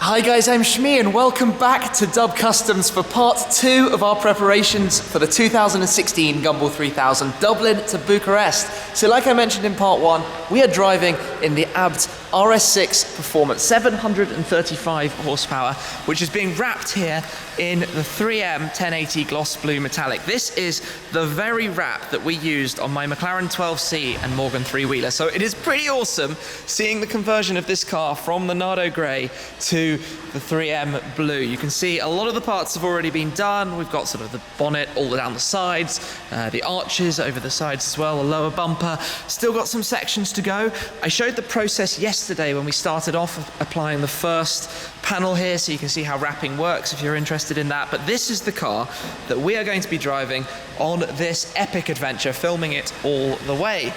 Hi guys, I'm Shmee and welcome back to Dub Customs for part 2 of our preparations for the 2016 Gumball 3000 Dublin to Bucharest. So like I mentioned in part 1, we are driving in the ABT RS6 Performance, 735 horsepower, which is being wrapped here in the 3M 1080 gloss blue metallic. This is the very wrap that we used on my McLaren 12C and Morgan 3-wheeler. So it is pretty awesome seeing the conversion of this car from the Nardo Grey to the 3M blue. You can see a lot of the parts have already been done. We've got sort of the bonnet all down the sides, the arches over the sides as well, the lower bumper. Still got some sections to go. I showed the process yesterday when we started off applying the first panel here, so you can see how wrapping works if you're interested in that. But this is the car that we are going to be driving on this epic adventure, filming it all the way.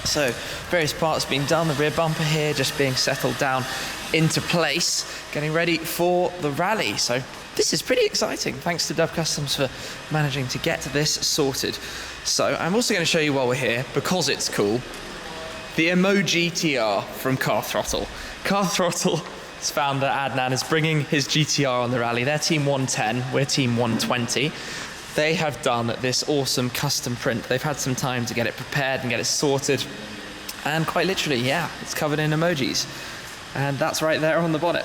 So various parts being done, the rear bumper here just being settled down into place, getting ready for the rally. So this is pretty exciting. Thanks to Dub Customs for managing to get this sorted. So I'm also going to show you while we're here, because it's cool, the EmojiTR from Car Throttle. Car Throttle's founder Adnan is bringing his GTR on the rally. They're team 110, we're team 120. They have done this awesome custom print. They've had some time to get it prepared and get it sorted. And quite literally, yeah, it's covered in emojis. And that's right there on the bonnet.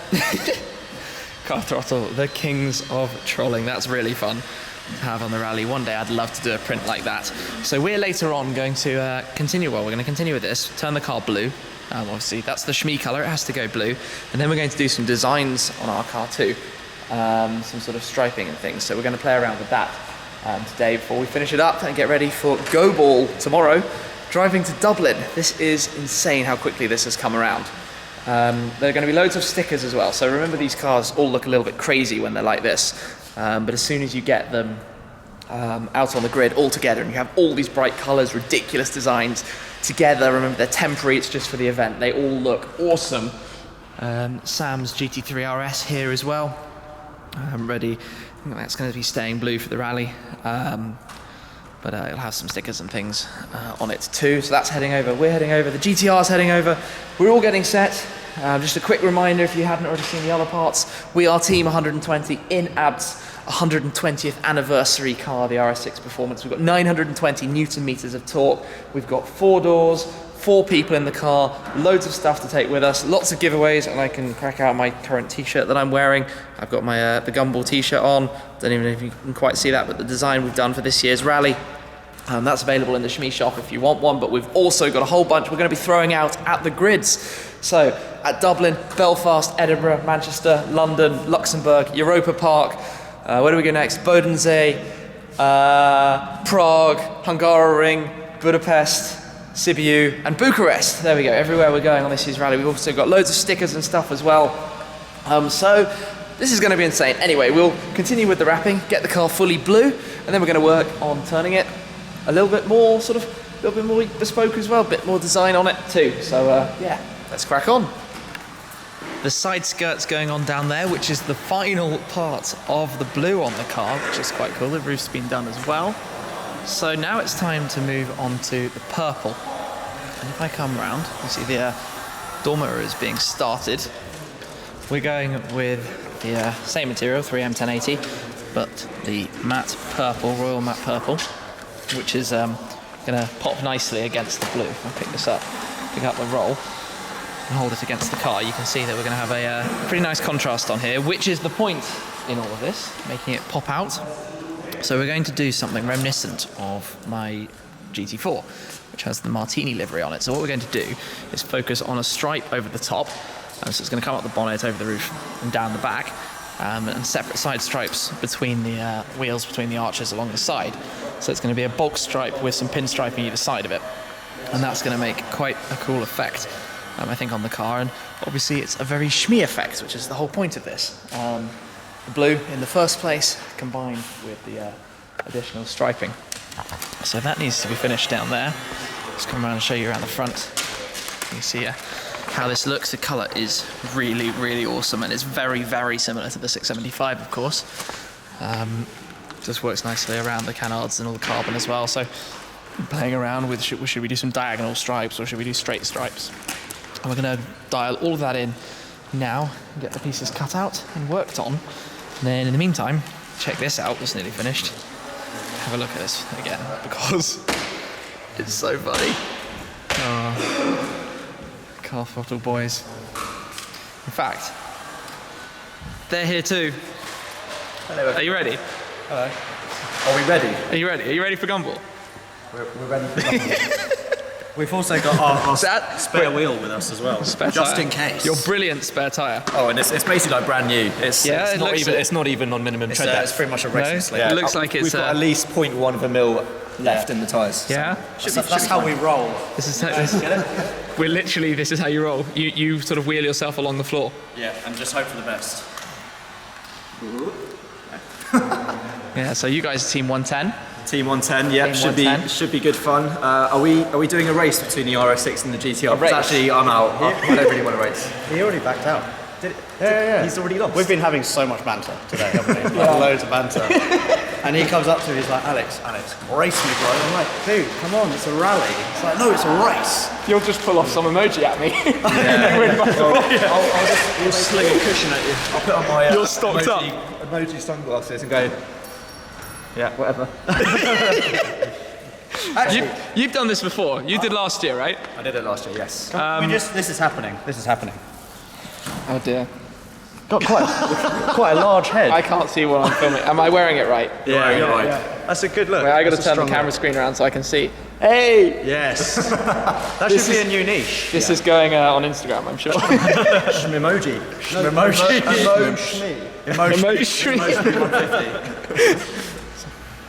Car Throttle, the kings of trolling. That's really fun to have on the rally. One day I'd love to do a print like that. So we're later on going to continue with this, turn the car blue. Obviously that's the Shmee colour, it has to go blue. And then we're going to do some designs on our car too. Some sort of striping and things. So we're going to play around with that today before we finish it up and get ready for Gumball tomorrow, driving to Dublin. This is insane how quickly this has come around. There are going to be loads of stickers as well, so remember these cars all look a little bit crazy when they're like this, but as soon as you get them out on the grid all together and you have all these bright colours, ridiculous designs together, remember they're temporary, it's just for the event, they all look awesome. Sam's GT3 RS here as well, ready. I think that's going to be staying blue for the rally, but it'll have some stickers and things on it too. So that's heading over, we're heading over, the GTR's heading over, we're all getting set. Just a quick reminder, if you hadn't already seen the other parts, we are team 120 in ABT's 120th anniversary car, the RS6 Performance. We've got 920 Newton meters of torque, we've got 4 doors, 4 people in the car, loads of stuff to take with us, lots of giveaways, and I can crack out my current t-shirt that I'm wearing. I've got my the Gumball t-shirt on, don't even know if you can quite see that, but the design we've done for this year's rally. That's available in the Shmee shop if you want one, but we've also got a whole bunch we're going to be throwing out at the grids. So at Dublin, Belfast, Edinburgh, Manchester, London, Luxembourg, Europa Park, where do we go next? Bodensee, Prague, Hungaroring, Budapest, Sibiu, and Bucharest. There we go, everywhere we're going on this year's rally. We've also got loads of stickers and stuff as well. So this is going to be insane. Anyway, we'll continue with the wrapping, get the car fully blue, and then we're going to work on turning it a little bit more bespoke as well, a bit more design on it too. So yeah, let's crack on. The side skirt's going on down there, which is the final part of the blue on the car, which is quite cool. The roof's been done as well. So now it's time to move on to the purple. And if I come round, you see the door mirror is being started. We're going with the same material, 3M 1080, but the matte purple, royal matte purple, which is going to pop nicely against the blue. If I pick up the roll and hold it against the car, you can see that we're going to have a pretty nice contrast on here, which is the point in all of this, making it pop out. So we're going to do something reminiscent of my GT4, which has the Martini livery on it. So what we're going to do is focus on a stripe over the top. So it's going to come up the bonnet, over the roof and down the back, and separate side stripes between the wheels, between the arches along the side. So it's going to be a bulk stripe with some pinstriping either side of it. And that's going to make quite a cool effect, I think, on the car. And obviously it's a very Shmee effect, which is the whole point of this. The blue in the first place, combined with the additional striping. So that needs to be finished down there. Just come around and show you around the front. You see how this looks. The colour is really, really awesome, and it's very, very similar to the 675, of course. Just works nicely around the canards and all the carbon as well. So playing around with should we do some diagonal stripes or should we do straight stripes. And we're going to dial all of that in now, get the pieces cut out and worked on. And then in the meantime, check this out, it's nearly finished. Have a look at this again, because it's so funny. Car Throttle boys. In fact, they're here too. Hello. Are you ready? Hello. Are we ready? Are you ready? Are you ready for Gumball? We're ready for Gumball. We've also got our spare wheel with us as well, just in case. Your brilliant spare tyre. Oh, and it's basically like brand new. It's not even on minimum tread depth. It's pretty much a racing slate. Yeah. It looks like it's. We've got at least 0.1 of a mil left in the tyres. Yeah. So that's how we roll. This is we're literally. This is how you roll. You sort of wheel yourself along the floor. Yeah, and just hope for the best. Yeah. So you guys are Team 110. Team 110, yeah, should be good fun. Are we doing a race between the RS6 and the GTR? Because actually, I'm out. I don't really want to race. He already backed out. Yeah. He's already lost. We've been having so much banter today, haven't we? Loads of banter. And he comes up to me, he's like, Alex, race me, bro. I'm like, dude, come on, it's a rally. It's like, no, it's a race. You'll just pull off some emoji at me. I'll sling a cushion at you. I'll put on my You're stocked up. Emoji sunglasses and go, yeah, whatever. Actually, you've done this before. You did last year, right? I did it last year, yes. This is happening. This is happening. Oh dear. Got quite a large head. I can't see what I'm filming. Am I wearing it right? Yeah, you're right. Yeah. That's a good look. Wait, I got to turn the camera screen around so I can see. Hey! Yes. That should be a new niche. This is going on Instagram, I'm sure. Shmemoji.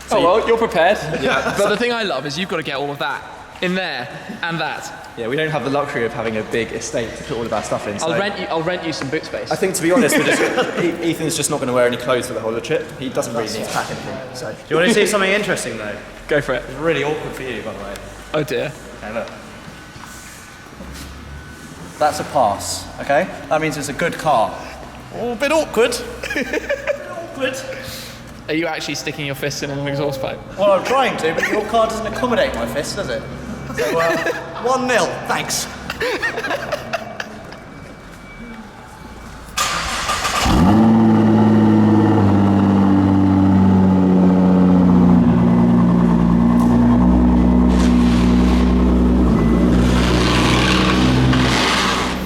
Oh well, you're prepared. Yeah. But the thing I love is you've got to get all of that in there and that. Yeah, we don't have the luxury of having a big estate to put all of our stuff in. So I'll rent you some boot space. I think, to be honest, Ethan's just not going to wear any clothes for the whole of the trip. He doesn't really need to pack anything. So. Do you want to see something interesting though? Go for it. It's really awkward for you, by the way. Oh dear. Okay, look. That's a pass, okay? That means it's a good car. Oh, a bit awkward. Are you actually sticking your fists in an exhaust pipe? Well, I'm trying to, but your car doesn't accommodate my fist, does it? So, 1-0, thanks.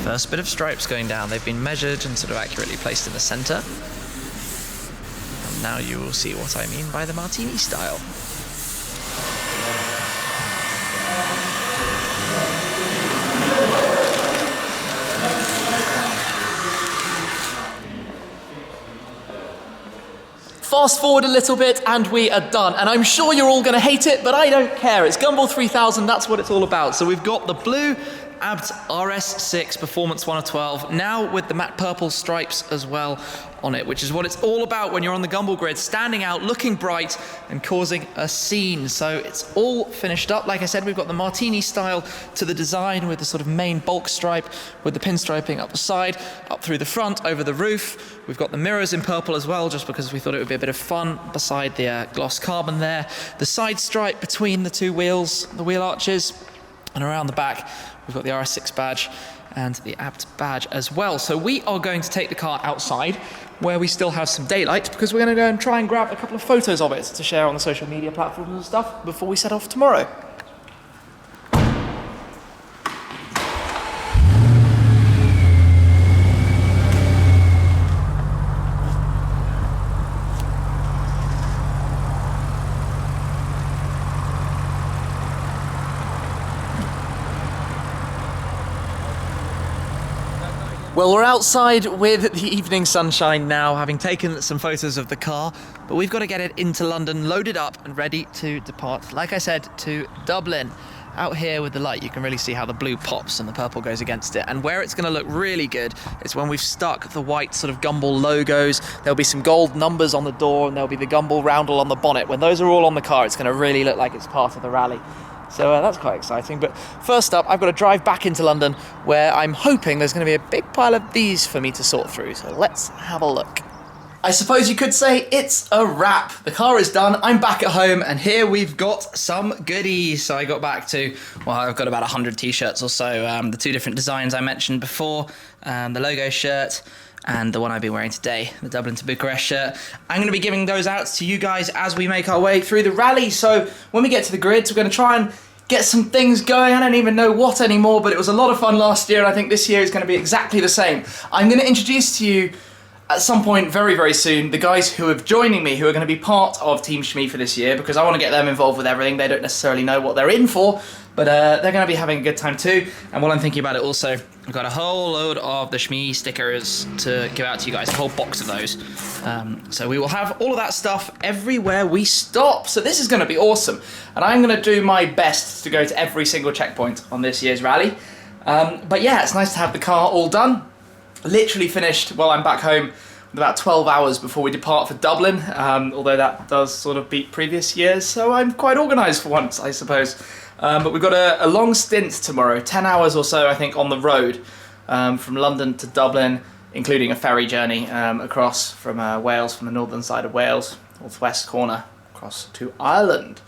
First bit of stripes going down. They've been measured and sort of accurately placed in the center. And now you will see what I mean by the martini style. Fast forward a little bit and we are done. And I'm sure you're all gonna hate it, but I don't care. It's Gumball 3000, that's what it's all about. So we've got the blue ABT RS6 Performance 1 of 12, now with the matte purple stripes as well on it, which is what it's all about when you're on the Gumball grid, standing out, looking bright, and causing a scene. So it's all finished up. Like I said, we've got the martini style to the design with the sort of main bulk stripe with the pinstriping up the side, up through the front, over the roof. We've got the mirrors in purple as well, just because we thought it would be a bit of fun beside the gloss carbon there. The side stripe between the two wheels, the wheel arches, and around the back, we've got the RS6 badge and the ABT badge as well. So we are going to take the car outside where we still have some daylight, because we're going to go and try and grab a couple of photos of it to share on the social media platforms and stuff before we set off tomorrow. Well, we're outside with the evening sunshine now, having taken some photos of the car, but we've got to get it into London, loaded up and ready to depart, like I said, to Dublin. Out here with the light, you can really see how the blue pops and the purple goes against it. And where it's going to look really good is when we've stuck the white sort of Gumball logos. There'll be some gold numbers on the door, and there'll be the Gumball roundel on the bonnet. When those are all on the car, it's going to really look like it's part of the rally. So that's quite exciting. But first up, I've got to drive back into London, where I'm hoping there's going to be a big pile of these for me to sort through. So let's have a look. I suppose you could say it's a wrap. The car is done, I'm back at home, and here we've got some goodies. So I got back to, well, I've got about 100 t-shirts or so. The 2 different designs I mentioned before, the logo shirt and the one I've been wearing today, the Dublin to Bucharest shirt. I'm going to be giving those out to you guys as we make our way through the rally. So when we get to the grids, we're going to try and get some things going. I don't even know what anymore, but it was a lot of fun last year, and I think this year is going to be exactly the same. I'm going to introduce to you at some point very, very soon, the guys who are joining me, who are going to be part of Team Shmee for this year, because I want to get them involved with everything. They don't necessarily know what they're in for, but they're going to be having a good time too. And while I'm thinking about it also, I've got a whole load of the Shmee stickers to give out to you guys, a whole box of those. So we will have all of that stuff everywhere we stop. So this is going to be awesome. And I'm going to do my best to go to every single checkpoint on this year's rally. But yeah, it's nice to have the car all done. Literally finished while I'm back home with about 12 hours before we depart for Dublin, although that does sort of beat previous years, so I'm quite organised for once, I suppose. But we've got a long stint tomorrow, 10 hours or so, I think, on the road, from London to Dublin, including a ferry journey across from Wales, from the northern side of Wales, northwest corner, across to Ireland.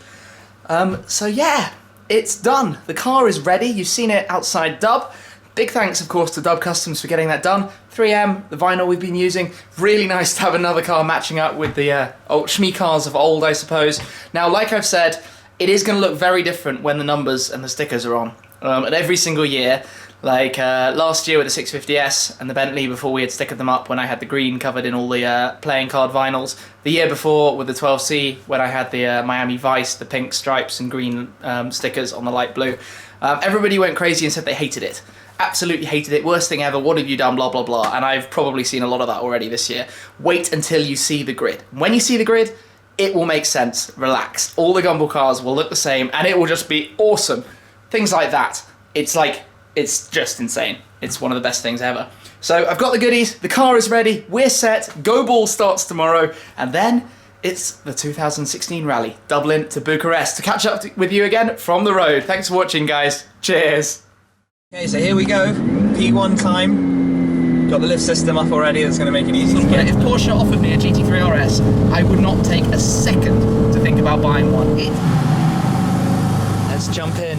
So yeah, it's done. The car is ready. You've seen it outside Dub. Big thanks, of course, to Dub Customs for getting that done. 3M, the vinyl we've been using. Really nice to have another car matching up with the old Shmee cars of old, I suppose. Now, like I've said, it is going to look very different when the numbers and the stickers are on. And every single year, like last year with the 650S and the Bentley before we had stickered them up when I had the green covered in all the playing card vinyls. The year before with the 12C when I had the Miami Vice, the pink stripes and green stickers on the light blue. Everybody went crazy and said they hated it. Absolutely hated it, worst thing ever, what have you done, blah, blah, blah. And I've probably seen a lot of that already this year. Wait until you see the grid. When you see the grid, it will make sense. Relax. All the Gumball cars will look the same, and it will just be awesome. Things like that. It's just insane. It's one of the best things ever. So I've got the goodies, the car is ready, we're set, Gumball starts tomorrow, and then it's the 2016 rally, Dublin to Bucharest. To catch up with you again from the road. Thanks for watching, guys. Cheers. Okay, so here we go, P1 time. Got the lift system up already, that's going to make it easy to get. If Porsche offered me a GT3 RS, I would not take a second to think about buying one. Let's jump in.